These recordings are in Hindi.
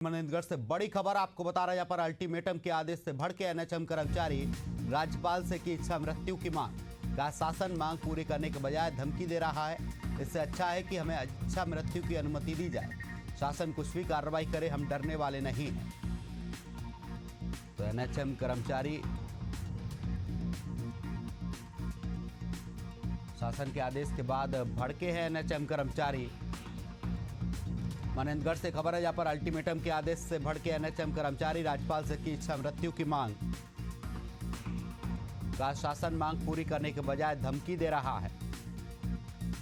मनेंद्रगढ़ से बड़ी खबर आपको बता रहे हैं। यहाँ पर अल्टीमेटम के आदेश से भड़के एनएचएम कर्मचारी राज्यपाल से की इच्छा मृत्यु की मांग का शासन मांग पूरी करने के बजाय धमकी दे रहा है। इससे अच्छा है कि हमें इच्छा मृत्यु की अनुमति दी जाए, शासन कुछ भी कार्रवाई करे, हम डरने वाले नहीं हैं। तो एनएचएम कर्मचारी शासन के आदेश के बाद भड़के हैं एनएचएम कर्मचारी। मनेंद्रगढ़ से खबर है, जहां पर अल्टीमेटम के आदेश से भड़के एनएचएम कर्मचारी राज्यपाल से की इच्छा मृत्यु की मांग का शासन मांग पूरी करने के बजाय धमकी दे रहा है।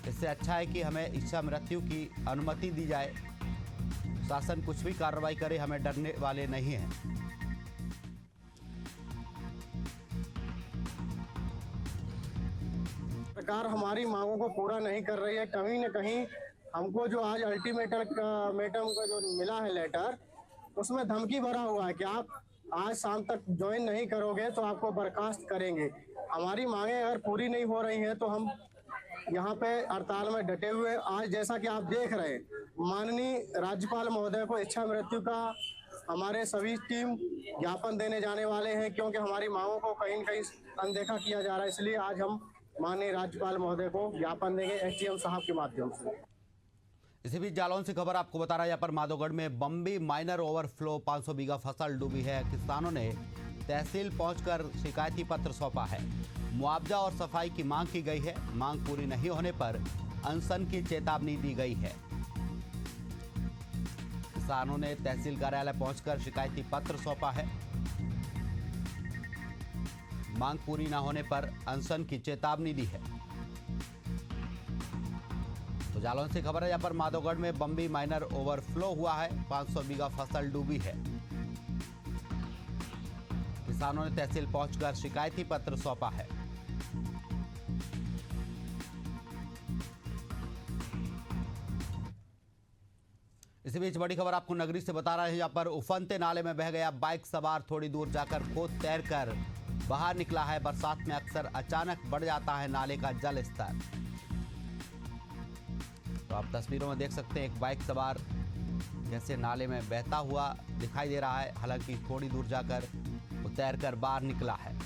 इससे अच्छा है कि हमें इच्छा मृत्यु की अनुमति दी जाए, शासन कुछ भी कार्रवाई करे, हमें डरने वाले नहीं हैं। सरकार हमारी मांगों को पूरा नहीं कर रही है। कहीं न कहीं हमको जो आज अल्टीमेटम का जो मिला है लेटर, उसमें धमकी भरा हुआ है कि आप आज शाम तक ज्वाइन नहीं करोगे तो आपको बर्खास्त करेंगे। हमारी मांगें अगर पूरी नहीं हो रही हैं तो हम यहाँ पे हड़ताल में डटे हुए। आज जैसा कि आप देख रहे हैं, माननीय राज्यपाल महोदय को इच्छा मृत्यु का हमारे सभी टीम ज्ञापन देने जाने वाले हैं, क्योंकि हमारी मांगों को कहीं न कहीं अनदेखा किया जा रहा है। इसलिए आज हम माननीय राज्यपाल महोदय को ज्ञापन देंगे एसडीएम साहब के माध्यम से। इसी बीच जालौन से खबर आपको बता रहा है, यहाँ पर माधोगढ़ में बम्बी माइनर ओवरफ्लो 500 बीघा फसल डूबी है। किसानों ने तहसील पहुंचकर शिकायती पत्र सौंपा है। मुआवजा और सफाई की मांग की गई है। मांग पूरी नहीं होने पर अनशन की चेतावनी दी गई है। किसानों ने तहसील कार्यालय पहुंचकर शिकायती पत्र सौंपा है। मांग पूरी न होने पर अनशन की चेतावनी दी है। तो जालौन से खबर है, यहाँ पर माधोगढ़ में बम्बी माइनर ओवरफ्लो हुआ है। 500 बीघा फसल डूबी है। किसानों ने तहसील पहुंचकर शिकायती पत्र सौंपा है। इसी बीच बड़ी खबर आपको नगरी से बता रहे हैं, यहाँ पर उफनते नाले में बह गया बाइक सवार। थोड़ी दूर जाकर खुद तैरकर बाहर निकला है। बरसात में अक्सर अचानक बढ़ जाता है नाले का जल स्तर। तो आप तस्वीरों में देख सकते हैं एक बाइक सवार जैसे नाले में बहता हुआ दिखाई दे रहा है। हालांकि थोड़ी दूर जाकर वो तैरकर बाहर निकला है।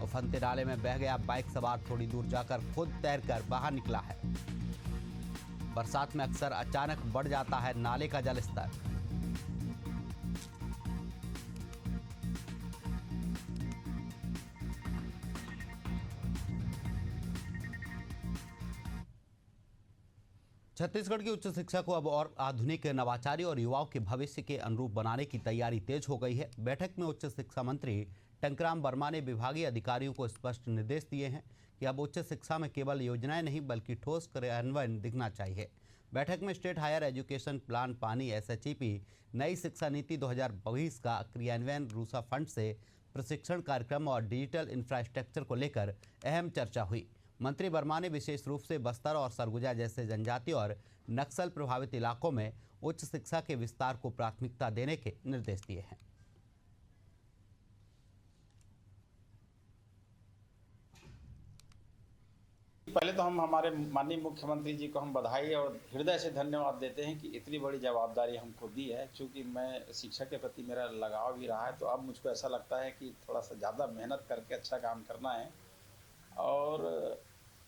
उफनते नाले में बह गया बाइक सवार, थोड़ी दूर जाकर खुद तैरकर बाहर निकला है। बरसात में अक्सर अचानक बढ़ जाता है नाले का जल स्तर। छत्तीसगढ़ की उच्च शिक्षा को अब और आधुनिक, नवाचारी और युवाओं के भविष्य के अनुरूप बनाने की तैयारी तेज हो गई है। बैठक में उच्च शिक्षा मंत्री टंकराम वर्मा ने विभागीय अधिकारियों को स्पष्ट निर्देश दिए हैं कि अब उच्च शिक्षा में केवल योजनाएं नहीं बल्कि ठोस क्रियान्वयन दिखना चाहिए। बैठक में स्टेट हायर एजुकेशन प्लान पानी SHEP नई शिक्षा नीति 2022 का क्रियान्वयन, रूसा फंड से प्रशिक्षण कार्यक्रम और डिजिटल इंफ्रास्ट्रक्चर को लेकर अहम चर्चा हुई। मंत्री वर्मा ने विशेष रूप से बस्तर और सरगुजा जैसे जनजातीय और नक्सल प्रभावित इलाकों में उच्च शिक्षा के विस्तार को प्राथमिकता देने के निर्देश दिए हैं। पहले तो हम हमारे माननीय मुख्यमंत्री जी को हम बधाई और हृदय से धन्यवाद देते हैं कि इतनी बड़ी जवाबदारी हमको दी है। क्योंकि मैं शिक्षा के प्रति मेरा लगाव भी रहा है, तो अब मुझको ऐसा लगता है कि थोड़ा सा ज़्यादा मेहनत करके अच्छा काम करना है। और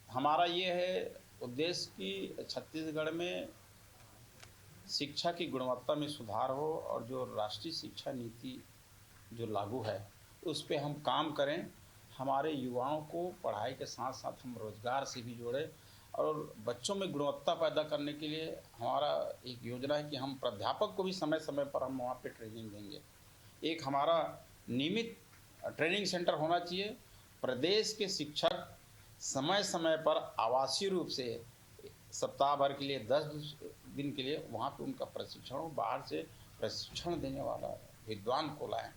हमारा ये है उद्देश्य कि छत्तीसगढ़ में शिक्षा की गुणवत्ता में सुधार हो और जो राष्ट्रीय शिक्षा नीति जो लागू है उस पर हम काम करें। हमारे युवाओं को पढ़ाई के साथ साथ हम रोजगार से भी जोड़ें और बच्चों में गुणवत्ता पैदा करने के लिए हमारा एक योजना है कि हम प्राध्यापक को भी समय समय पर हम वहाँ पे ट्रेनिंग देंगे। एक हमारा नियमित ट्रेनिंग सेंटर होना चाहिए। प्रदेश के शिक्षक समय समय पर आवासीय रूप से सप्ताह भर के लिए 10 दिन के लिए वहाँ पे उनका प्रशिक्षण हो, बाहर से प्रशिक्षण देने वाला विद्वान को लाएं।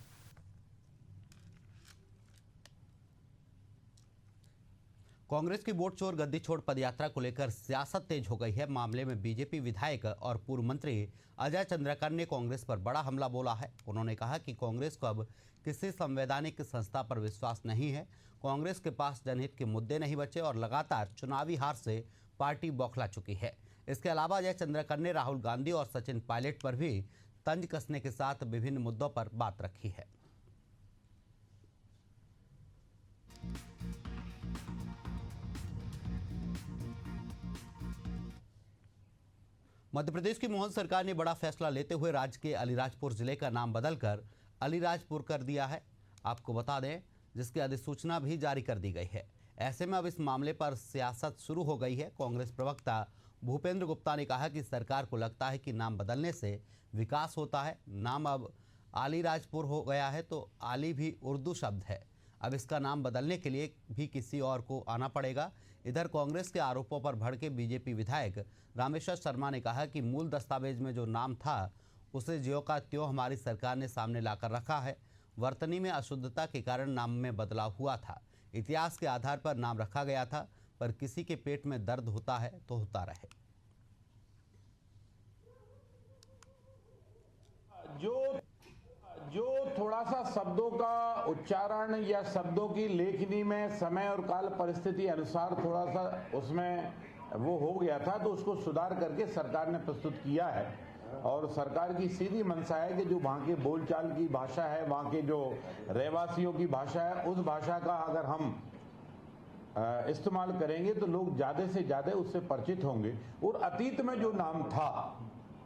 कांग्रेस की वोट चोर गद्दी छोड़ पदयात्रा को लेकर सियासत तेज हो गई है। मामले में बीजेपी विधायक और पूर्व मंत्री अजय चंद्राकर ने कांग्रेस पर बड़ा हमला बोला है। उन्होंने कहा कि कांग्रेस को अब किसी संवैधानिक संस्था पर विश्वास नहीं है। कांग्रेस के पास जनहित के मुद्दे नहीं बचे और लगातार चुनावी हार से पार्टी बौखला चुकी है। इसके अलावा अजय चंद्राकर ने राहुल गांधी और सचिन पायलट पर भी तंज कसने के साथ विभिन्न मुद्दों पर बात रखी है। मध्य प्रदेश की मोहन सरकार ने बड़ा फैसला लेते हुए राज्य के अलीराजपुर जिले का नाम बदलकर अलीराजपुर कर दिया है। आपको बता दें, जिसकी अधिसूचना भी जारी कर दी गई है। ऐसे में अब इस मामले पर सियासत शुरू हो गई है। कांग्रेस प्रवक्ता भूपेंद्र गुप्ता ने कहा कि सरकार को लगता है कि नाम बदलने से विकास होता है। नाम अब अलीराजपुर हो गया है तो आली भी उर्दू शब्द है, अब इसका नाम बदलने के लिए भी किसी और को आना पड़ेगा। इधर कांग्रेस के आरोपों पर भड़के बीजेपी विधायक रामेश्वर शर्मा ने कहा कि मूल दस्तावेज में जो नाम था उसे ज्यों का त्यों हमारी सरकार ने सामने लाकर रखा है। वर्तनी में अशुद्धता के कारण नाम में बदलाव हुआ था। इतिहास के आधार पर नाम रखा गया था, पर किसी के पेट में दर्द होता है तो होता रहे। जो थोड़ा सा शब्दों का उच्चारण या शब्दों की लेखनी में समय और काल परिस्थिति अनुसार थोड़ा सा उसमें वो हो गया था, तो उसको सुधार करके सरकार ने प्रस्तुत किया है। और सरकार की सीधी मंशा है कि जो वहाँ के बोलचाल की भाषा है, वहाँ के जो रहवासियों की भाषा है, उस भाषा का अगर हम इस्तेमाल करेंगे तो लोग ज़्यादा से ज़्यादा उससे परिचित होंगे। और अतीत में जो नाम था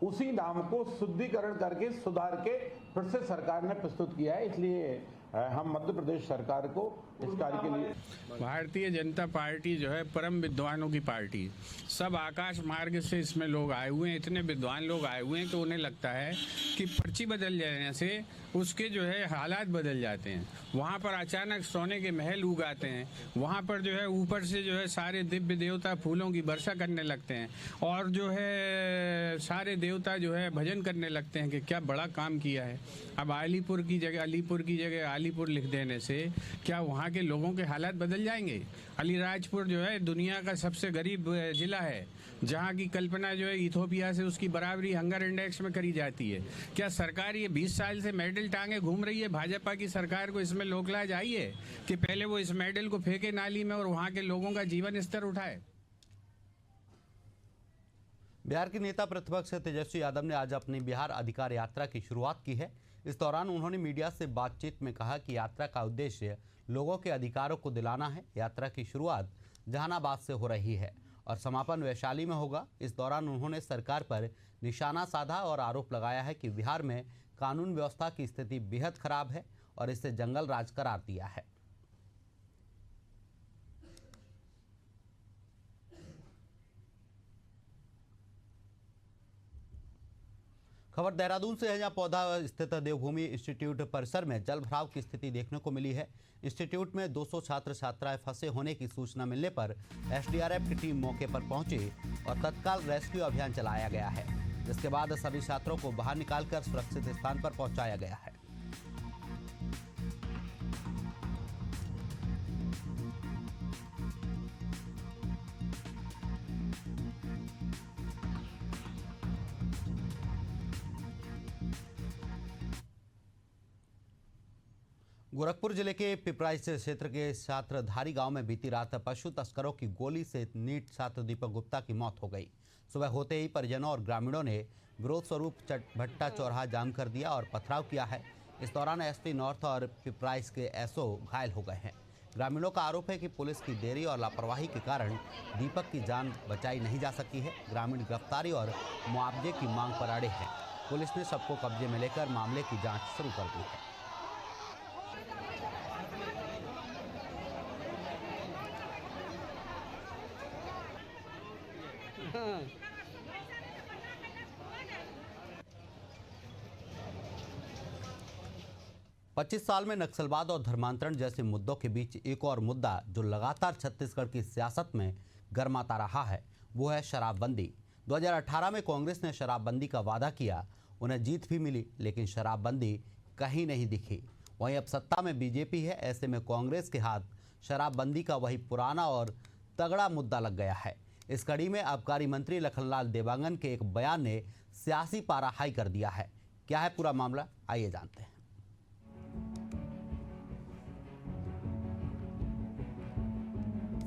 उसी नाम को शुद्धिकरण करके सुधार के फिर से सरकार ने प्रस्तुत किया है। इसलिए हम मध्य प्रदेश सरकार को इस कार्य के लिए भारतीय जनता पार्टी जो है परम विद्वानों की पार्टी, सब आकाश मार्ग से इसमें लोग आए हुए हैं, इतने विद्वान लोग आए हुए हैं तो उन्हें लगता है कि पर्ची बदल जाने से उसके जो है हालात बदल जाते हैं। वहाँ पर अचानक सोने के महल उगाते हैं, वहाँ पर जो है ऊपर से जो है सारे दिव्य देवता फूलों की वर्षा करने लगते हैं और जो है सारे देवता जो है भजन करने लगते हैं कि क्या बड़ा काम किया है। अब अलीपुर की जगह अलीपुर लिख देने से क्या वहाँ के लोगों के हालात बदल जाएंगे? अलीराजपुर जो है दुनिया का सबसे गरीब जिला है, जहाँ की कल्पना जो है इथोपिया से उसकी बराबरी हंगर इंडेक्स में करी जाती है। क्या सरकार ये 20 साल से मेडल टांगे घूम रही है? भाजपा की सरकार को इसमें लोकलाज आई है कि पहले वो इस मेडल को फेंके नाली में और वहाँ के लोगों का जीवन स्तर उठाए। बिहार के नेता प्रतिपक्ष तेजस्वी यादव ने आज अपनी बिहार अधिकार यात्रा की शुरुआत की है। इस दौरान उन्होंने मीडिया से बातचीत में कहा कि यात्रा का उद्देश्य लोगों के अधिकारों को दिलाना है। यात्रा की शुरुआत जहानाबाद से हो रही है और समापन वैशाली में होगा। इस दौरान उन्होंने सरकार पर निशाना साधा और आरोप लगाया है कि बिहार में कानून व्यवस्था की स्थिति बेहद खराब है और इसे जंगल राज करार दिया है। खबर देहरादून से है, जहां पौधा स्थित देवभूमि इंस्टीट्यूट परिसर में जल भराव की स्थिति देखने को मिली है। इंस्टीट्यूट में 200 छात्र छात्राएं फंसे होने की सूचना मिलने पर एसडीआरएफ की टीम मौके पर पहुंची और तत्काल रेस्क्यू अभियान चलाया गया है, जिसके बाद सभी छात्रों को बाहर निकालकर सुरक्षित स्थान पर पहुंचाया गया है। गोरखपुर जिले के पिपराइच क्षेत्र के छात्रधारी गांव में बीती रात पशु तस्करों की गोली से नीट छात्र दीपक गुप्ता की मौत हो गई। सुबह होते ही परिजनों और ग्रामीणों ने विरोध स्वरूप चटभट्टा चौराहा जाम कर दिया और पथराव किया है। इस दौरान एसपी नॉर्थ और पिपराइच के एसओ घायल हो गए हैं। ग्रामीणों का आरोप है कि पुलिस की देरी और लापरवाही के कारण दीपक की जान बचाई नहीं जा सकी है। ग्रामीण गिरफ्तारी और मुआवजे की मांग पर अड़े हैं। पुलिस ने सबको कब्जे में लेकर मामले की जाँच शुरू कर दी है। हाँ। 25 साल में नक्सलवाद और धर्मांतरण जैसे मुद्दों के बीच एक और मुद्दा जो लगातार छत्तीसगढ़ की सियासत में गर्माता रहा है, वो है शराबबंदी। 2018 में कांग्रेस ने शराबबंदी का वादा किया, उन्हें जीत भी मिली, लेकिन शराबबंदी कहीं नहीं दिखी। वहीं अब सत्ता में बीजेपी है, ऐसे में कांग्रेस के हाथ शराबबंदी का वही पुराना और तगड़ा मुद्दा लग गया है। इस कड़ी में आबकारी मंत्री लखनलाल देवांगन के एक बयान ने सियासी पारा हाई कर दिया है। क्या है पूरा मामला, आइए जानते हैं।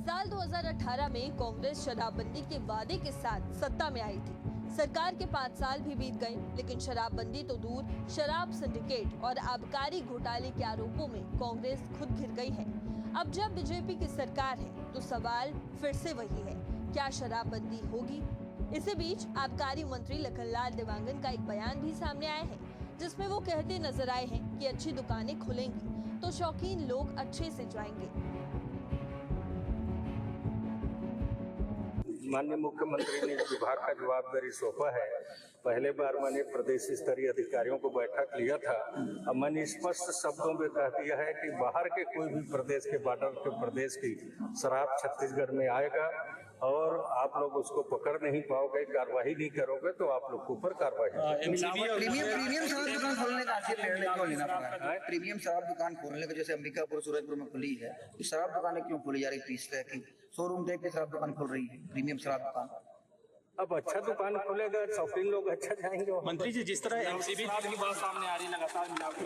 साल 2018 में कांग्रेस शराबबंदी के वादे के साथ सत्ता में आई थी। सरकार के 5 साल भी बीत गए, लेकिन शराबबंदी तो दूर, शराब सिंडिकेट और आबकारी घोटाले के आरोपों में कांग्रेस खुद घिर गई है। अब जब बीजेपी की सरकार है तो सवाल फिर से वही है, क्या शराबबंदी होगी? इसी बीच आबकारी मंत्री लखनलाल देवांगन का एक बयान भी सामने आया है, जिसमें वो कहते नजर आए हैं कि अच्छी दुकानें खुलेंगी तो शौकीन लोग अच्छे से जाएंगे। माननीय मुख्यमंत्री ने विभाग का जवाबदारी सौंपा है। पहले बार मैंने प्रदेश स्तरीय अधिकारियों को बैठक लिया था। अब मैंने स्पष्ट शब्दों में कह दिया है कि बाहर के कोई भी प्रदेश के बॉर्डर के प्रदेश की शराब छत्तीसगढ़ में आएगा और आप लोग उसको पकड़ नहीं पाओगे, कार्रवाई नहीं करोगे तो आप लोग के ऊपर कार्रवाई प्रीमियम शराब दुकान खोलने का आखिर निर्णय क्यों लेना पड़ा? प्रीमियम शराब दुकान खोलने का, जैसे अंबिकापुर सूरजपुर में खुली है, इस शराब दुकानें क्यों खोली जा रही? फीस है कि शोरूम टाइप की शराब दुकान खोल रही है, प्रीमियम शराब दुकान। अब अच्छा दुकान खुलेगा, शौकीन लोग अच्छा जाएंगे। मंत्री जी, जिस तरह एमसीबी की बात सामने आ रही, लगातार मिलावटी।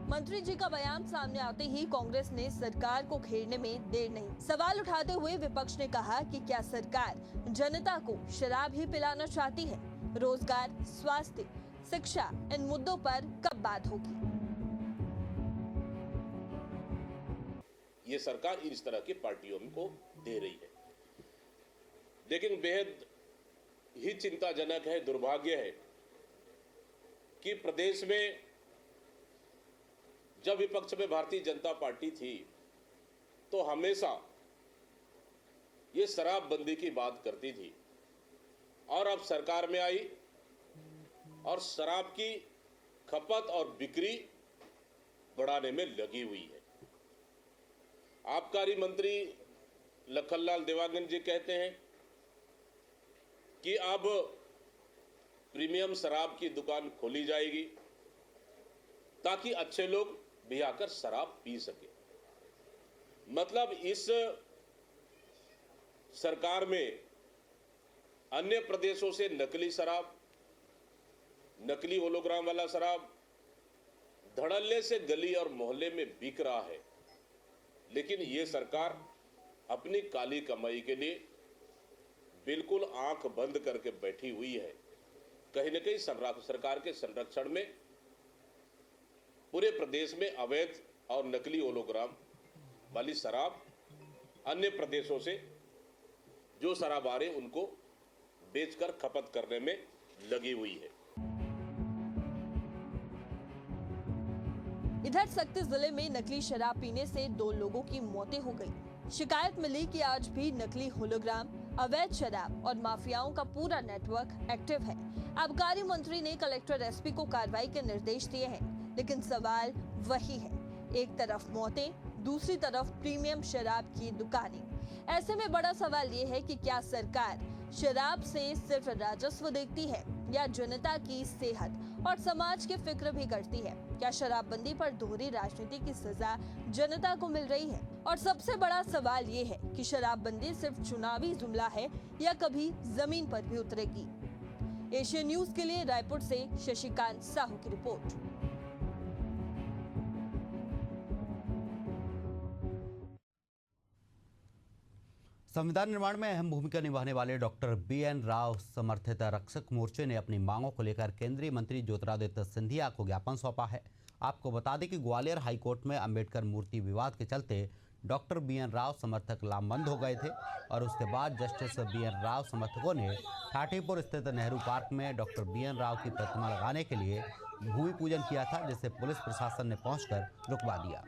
मंत्री जी का बयान सामने आते ही कांग्रेस ने सरकार को घेरने में देर नहीं। सवाल उठाते हुए विपक्ष ने कहा कि क्या सरकार जनता को शराब ही पिलाना चाहती है? रोजगार, स्वास्थ्य, शिक्षा, इन मुद्दों पर कब बात होगी? ये सरकार इस तरह की पार्टियों को दे रही है, लेकिन बेहद ही चिंताजनक है, दुर्भाग्य है कि प्रदेश में जब विपक्ष में भारतीय जनता पार्टी थी तो हमेशा ये शराबबंदी की बात करती थी और अब सरकार में आई और शराब की खपत और बिक्री बढ़ाने में लगी हुई है। आबकारी मंत्री लखनलाल देवांगन जी कहते हैं कि अब प्रीमियम शराब की दुकान खोली जाएगी ताकि अच्छे लोग भी आकर शराब पी सके। मतलब इस सरकार में अन्य प्रदेशों से नकली शराब, नकली होलोग्राम वाला शराब धड़ल्ले से गली और मोहल्ले में बिक रहा है, लेकिन ये सरकार अपनी काली कमाई के लिए बिल्कुल आंख बंद करके बैठी हुई है। कहीं न कहीं सरकार के संरक्षण में पूरे प्रदेश में अवैध और नकली होलोग्राम वाली शराब अन्य प्रदेशों से जो शराब आ रहे उनको बेचकर खपत करने में लगी हुई है। इधर सक्ती जिले में नकली शराब पीने से 2 लोगों की मौतें हो गई। शिकायत मिली कि आज भी नकली होलोग्राम, अवैध शराब और माफियाओं का पूरा नेटवर्क एक्टिव है। आबकारी मंत्री ने कलेक्टर एसपी को कार्रवाई के निर्देश दिए हैं, लेकिन सवाल वही है, एक तरफ मौतें, दूसरी तरफ प्रीमियम शराब की दुकानें। ऐसे में बड़ा सवाल ये है कि क्या सरकार शराब से सिर्फ राजस्व देखती है या जनता की सेहत और समाज की फिक्र भी करती है? क्या शराबबंदी पर दोहरी राजनीति की सजा जनता को मिल रही है? और सबसे बड़ा सवाल ये है कि शराबबंदी सिर्फ चुनावी जुमला है या कभी जमीन पर भी उतरेगी? एशियन न्यूज के लिए रायपुर से शशिकांत साहू की रिपोर्ट। संविधान निर्माण में अहम भूमिका निभाने वाले डॉक्टर BN राव समर्थित रक्षक मोर्चे ने अपनी मांगों को लेकर केंद्रीय मंत्री ज्योतिरादित्य सिंधिया को ज्ञापन सौंपा है। आपको बता दें कि ग्वालियर हाईकोर्ट में अंबेडकर मूर्ति विवाद के चलते डॉक्टर BN राव समर्थक लामबंद हो गए थे और उसके बाद जस्टिस BN राव समर्थकों ने ठाटीपुर स्थित नेहरू पार्क में डॉक्टर BN राव की प्रतिमा लगाने के लिए भूमि पूजन किया था, जिसे पुलिस प्रशासन ने पहुंचकर रुकवा दिया।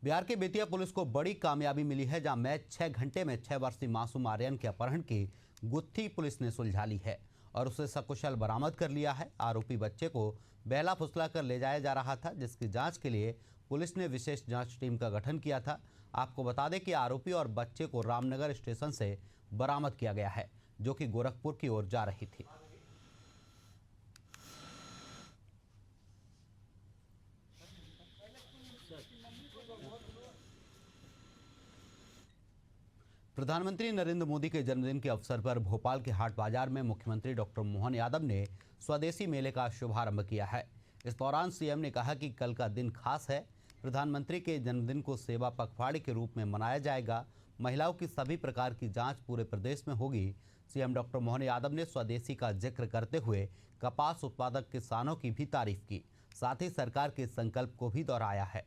बिहार के बेतिया पुलिस को बड़ी कामयाबी मिली है, जहां मैच 6 घंटे में 6 वर्षीय मासूम आर्यन के अपहरण की गुत्थी पुलिस ने सुलझा ली है और उसे सकुशल बरामद कर लिया है। आरोपी बच्चे को बहला फुसला कर ले जाया जा रहा था, जिसकी जांच के लिए पुलिस ने विशेष जांच टीम का गठन किया था। आपको बता दें कि आरोपी और बच्चे को रामनगर स्टेशन से बरामद किया गया है, जो कि गोरखपुर की ओर जा रही थी। प्रधानमंत्री नरेंद्र मोदी के जन्मदिन के अवसर पर भोपाल के हाट बाजार में मुख्यमंत्री डॉक्टर मोहन यादव ने स्वदेशी मेले का शुभारंभ किया है। इस दौरान सीएम ने कहा कि कल का दिन खास है। प्रधानमंत्री के जन्मदिन को सेवा पखवाड़े के रूप में मनाया जाएगा। महिलाओं की सभी प्रकार की जांच पूरे प्रदेश में होगी। सीएम डॉक्टर मोहन यादव ने स्वदेशी का जिक्र करते हुए कपास उत्पादक किसानों की भी तारीफ की। साथ ही सरकार के संकल्प को भी दोहराया है।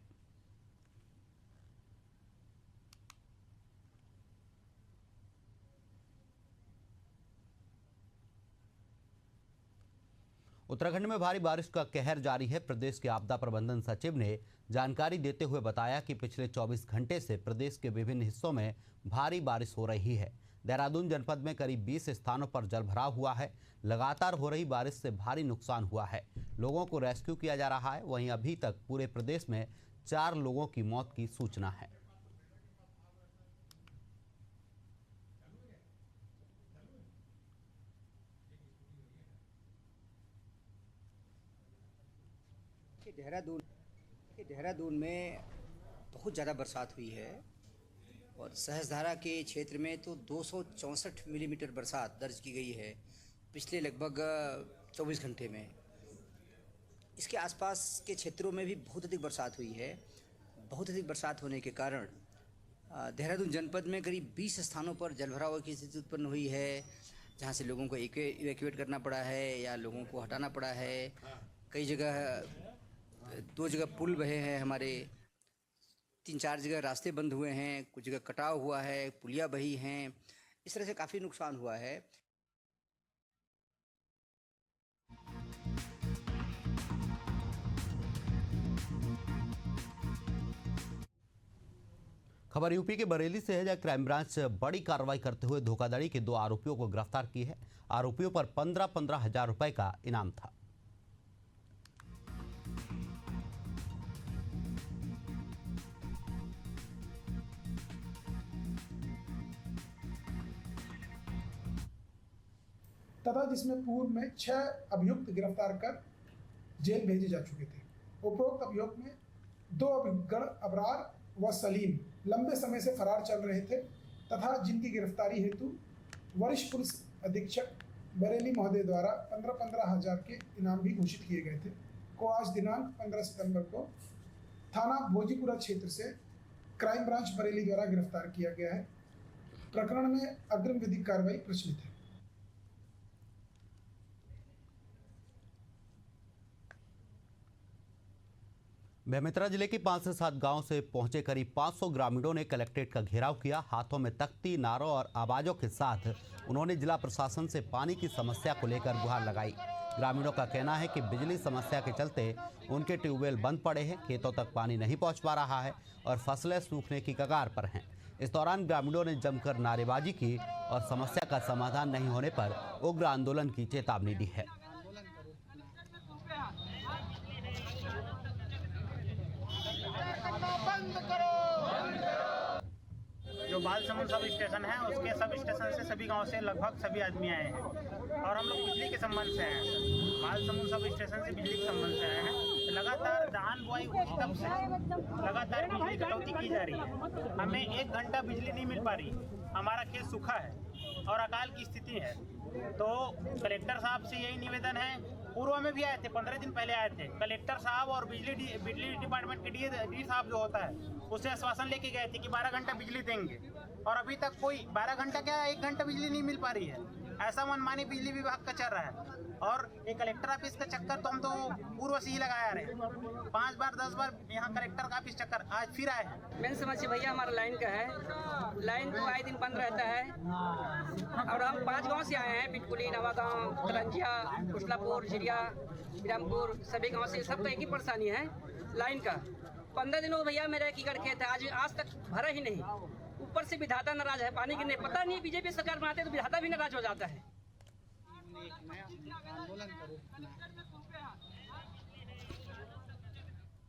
उत्तराखंड में भारी बारिश का कहर जारी है। प्रदेश के आपदा प्रबंधन सचिव ने जानकारी देते हुए बताया कि पिछले 24 घंटे से प्रदेश के विभिन्न हिस्सों में भारी बारिश हो रही है। देहरादून जनपद में करीब 20 स्थानों पर जलभराव हुआ है। लगातार हो रही बारिश से भारी नुकसान हुआ है। लोगों को रेस्क्यू किया जा रहा है। वहीं अभी तक पूरे प्रदेश में 4 लोगों की मौत की सूचना है। देहरादून में बहुत ज़्यादा बरसात हुई है और सहस्त्रधारा के क्षेत्र में तो 264 मिलीमीटर बरसात दर्ज की गई है पिछले लगभग 24 घंटे में। इसके आसपास के क्षेत्रों में भी बहुत अधिक बरसात हुई है। बहुत अधिक बरसात होने के कारण देहरादून जनपद में करीब 20 स्थानों पर जलभराव की स्थिति उत्पन्न हुई है, जहां से लोगों को इवैक्यूएट करना पड़ा है या लोगों को हटाना पड़ा है। कई जगह 2 जगह पुल बहे हैं, हमारे 3-4 जगह रास्ते बंद हुए हैं, कुछ जगह कटाव हुआ है, पुलिया बही हैं। इस तरह से काफ़ी नुकसान हुआ है। खबर यूपी के बरेली से है, जहां क्राइम ब्रांच बड़ी कार्रवाई करते हुए धोखाधड़ी के 2 आरोपियों को गिरफ्तार की है। आरोपियों पर 15-15 हजार रुपए का इनाम था। तथा जिसमें पूर्व में 6 अभियुक्त गिरफ्तार कर जेल भेजे जा चुके थे। उपरोक्त अभियोग में 2 अभिगण अबरार व सलीम लंबे समय से फरार चल रहे थे तथा जिनकी गिरफ्तारी हेतु वरिष्ठ पुलिस अधीक्षक बरेली महोदय द्वारा 15-15 हजार के इनाम भी घोषित किए गए थे, को आज दिनांक 15 सितंबर को थाना भोजीपुरा क्षेत्र से क्राइम ब्रांच बरेली द्वारा गिरफ्तार किया गया है। प्रकरण में अग्रिम विधिक कार्रवाई प्रचलित है। बेमेतरा जिले के 5 से 7 गांव से पहुंचे करीब 500 ग्रामीणों ने कलेक्ट्रेट का घेराव किया। हाथों में तख्ती, नारों और आवाजों के साथ उन्होंने जिला प्रशासन से पानी की समस्या को लेकर गुहार लगाई। ग्रामीणों का कहना है कि बिजली समस्या के चलते उनके ट्यूबवेल बंद पड़े हैं, खेतों तक पानी नहीं पहुंच पा रहा है और फसलें सूखने की कगार पर हैं। इस दौरान ग्रामीणों ने जमकर नारेबाजी की और समस्या का समाधान नहीं होने पर उग्र आंदोलन की चेतावनी दी है। जो बालसमुंद सब स्टेशन है उसके सब स्टेशन से सभी गांव से लगभग सभी आदमी आए हैं और हम लोग बिजली के संबंध से आए हैं। बालसमुंद सब स्टेशन से बिजली के संबंध से आए हैं। लगातार धान बुआई हुई तब से लगातार बिजली कटौती की जा रही है। हमें 1 घंटा बिजली नहीं मिल पा रही। हमारा खेत सूखा है और अकाल की स्थिति है। तो कलेक्टर साहब से यही निवेदन है, पूर्व में भी आए थे, 15 दिन पहले आए थे। कलेक्टर साहब और बिजली डिपार्टमेंट के डी साहब जो होता है उससे आश्वासन लेके गए थे कि 12 घंटा बिजली देंगे और अभी तक कोई 12 घंटा क्या 1 घंटा बिजली नहीं मिल पा रही है। ऐसा मनमानी बिजली विभाग का चल रहा है और ये कलेक्टर ऑफिस का चक्कर तो हम तो पूर्व से ही लगाया रहे। 5 बार 10 बार यहाँ कलेक्टर का ऑफिस चक्कर, आज फिर आए हैं। मेन समस्या भैया हमारा लाइन का है। लाइन तो आए दिन बंद रहता है और हम 5 गांव से आए हैं, पिटकुली, नवा गाँव, तरंजिया, कुशलापुर, झिरिया, रामपुर, सभी गाँव से। सबका एक ही परेशानी है लाइन का। 15 दिनों भैया मेरा 1 एकड़ खेत है, आज तक भरा ही नहीं। ऊपर से विधाता नाराज है, पानी की नहीं पता नहीं। बीजेपी सरकार बनाते तो विधाता भी नाराज हो जाता है।